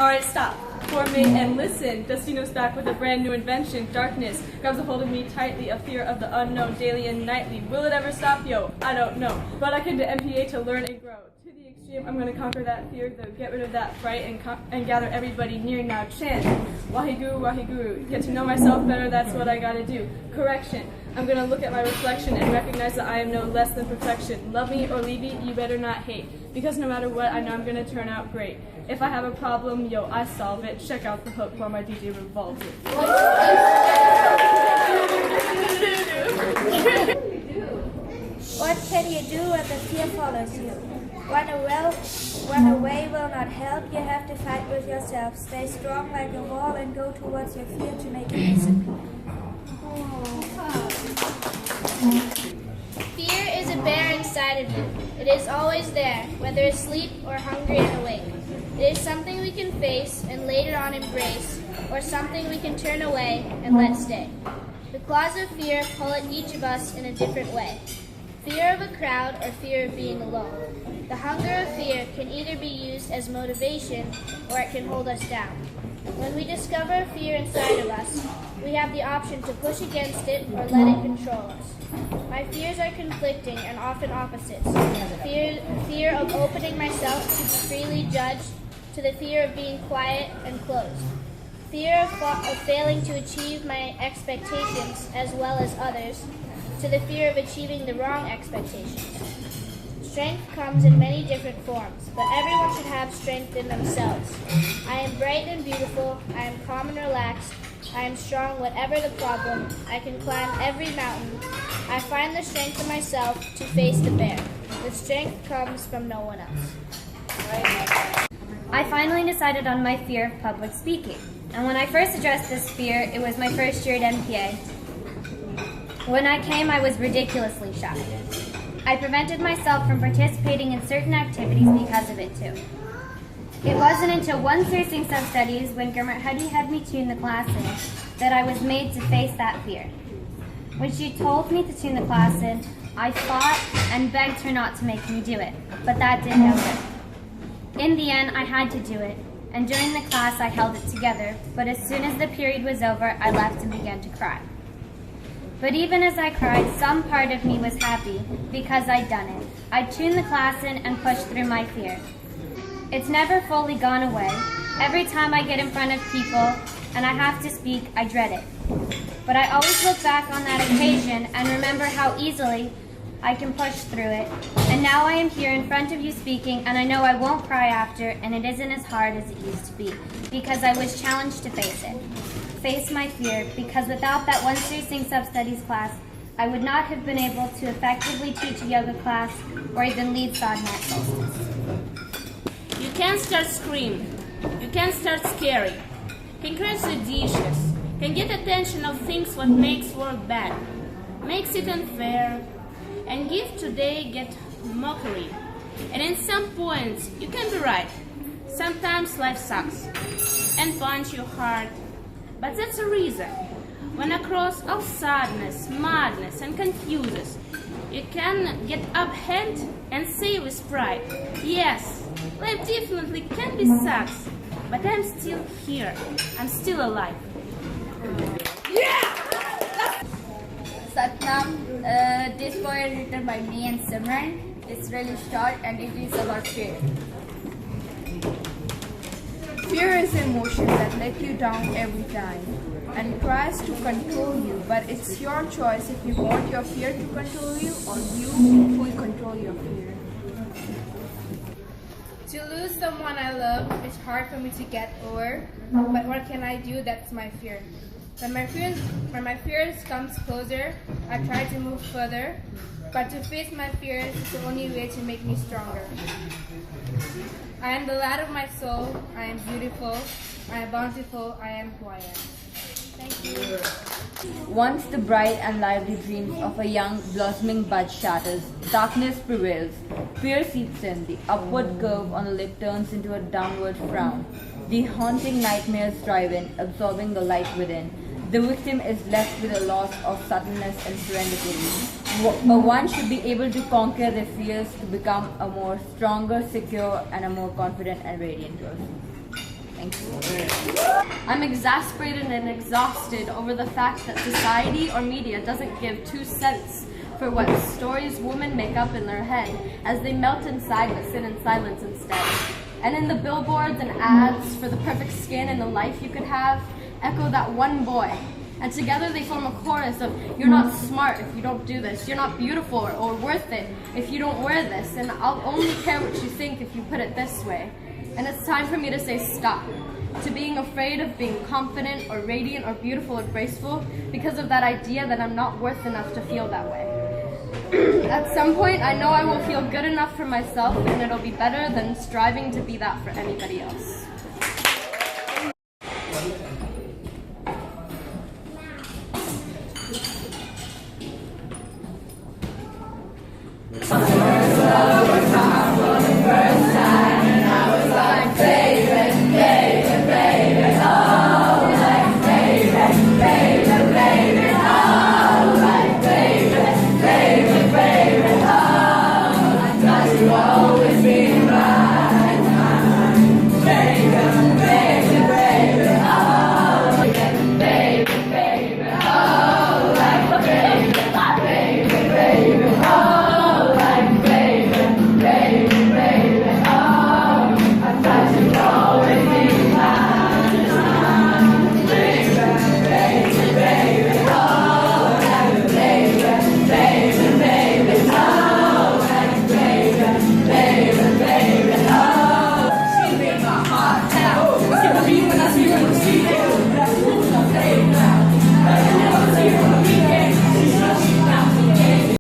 Alright, stop. Formate and listen. Destino's back with a brand new invention. Darkness grabs a hold of me tightly, a fear of the unknown, daily and nightly. Will it ever stop, yo? I don't know. But I came to MPA to learn and grow. To the extreme, I'm going to conquer that fear, though, get rid of that fright, and gather everybody near now. Chant. Wahiguru, Wahiguru. Get to know myself better, that's what I gotta do. Correction. I'm going to look at my reflection and recognize that I am no less than perfection. Love me or leave me, you better not hate. Because no matter what, I know I'm going to turn out great. If I have a problem, yo, I solve it. Check out the hook while my DJ revolves it. What can you do when the fear follows you? Run away will not help. You have to fight with yourself. Stay strong like a wall and go towards your fear to make it disappear. Fear is a bear inside of you. It is always there, whether asleep or hungry and awake. It is something we can face and later on embrace, or something we can turn away and let stay. The claws of fear pull at each of us in a different way. Fear of a crowd or fear of being alone. The hunger of fear can either be used as motivation or it can hold us down. When we discover fear inside of us, we have the option to push against it or let it control us. My fears are conflicting and often opposites. Fear of opening myself to be freely judged, to the fear of being quiet and closed. Fear of failing to achieve my expectations as well as others, to the fear of achieving the wrong expectations. Strength comes in many different forms, but everyone should have strength in themselves. I am bright and beautiful, I am calm and relaxed, I am strong whatever the problem, I can climb every mountain. I find the strength in myself to face the bear. The strength comes from no one else. I finally decided on my fear of public speaking. And when I first addressed this fear, it was my first year at MPA. When I came, I was ridiculously shy. I prevented myself from participating in certain activities because of it too. It wasn't until one Searching Sub-Studies, when Gurmit Huddy had me tune the class in, that I was made to face that fear. When she told me to tune the class in, I fought and begged her not to make me do it, but that did no good. In the end, I had to do it, and during the class I held it together, but as soon as the period was over, I left and began to cry. But even as I cried, some part of me was happy because I'd done it. I tuned the class in and pushed through my fear. It's never fully gone away. Every time I get in front of people and I have to speak, I dread it. But I always look back on that occasion and remember how easily I can push through it. And now I am here in front of you speaking, and I know I won't cry after, and it isn't as hard as it used to be, because I was challenged to face it. Face my fear, because without that one Searching Sub-Studies class, I would not have been able to effectively teach a yoga class or even lead sadhana at solstice. You can start screaming, you can start scary, can crash the dishes, can get attention of things what makes work bad, makes it unfair, and give today get mockery. And in some points, you can be right. Sometimes life sucks and punch you hard. But that's a reason. When across all sadness, madness, and confuses, you can get up hand and say with pride, yes, life definitely can be sucks, but I'm still here. I'm still alive. Yeah! Satnam, this poem is written by me and Simran. It's really short and it is about fear. Fear is an emotion that lets you down every time and tries to control you, but it's your choice if you want your fear to control you or you who control your fear. To lose someone I love is hard for me to get over, but what can I do? That's my fear. When my fears comes closer, I try to move further, but to face my fears is the only way to make me stronger. I am the light of my soul, I am beautiful, I am bountiful, I am who I am. Thank you. Once the bright and lively dreams of a young blossoming bud shatters, darkness prevails, fear seeps in, the upward curve on the lip turns into a downward frown. The haunting nightmares drive in, absorbing the light within. The victim is left with a loss of suddenness and serenity. But one should be able to conquer their fears to become a more stronger, secure, and a more confident and radiant person. Thank you. I'm exasperated and exhausted over the fact that society or media doesn't give 2 cents for what stories women make up in their head as they melt inside but sit in silence instead. And in the billboards and ads for the perfect skin and the life you could have, echo that one boy. And together they form a chorus of, you're not smart if you don't do this, you're not beautiful or worth it if you don't wear this, and I'll only care what you think if you put it this way. And it's time for me to say stop, to being afraid of being confident or radiant or beautiful or graceful because of that idea that I'm not worth enough to feel that way. At some point, I know I will feel good enough for myself, and it'll be better than striving to be that for anybody else. Always be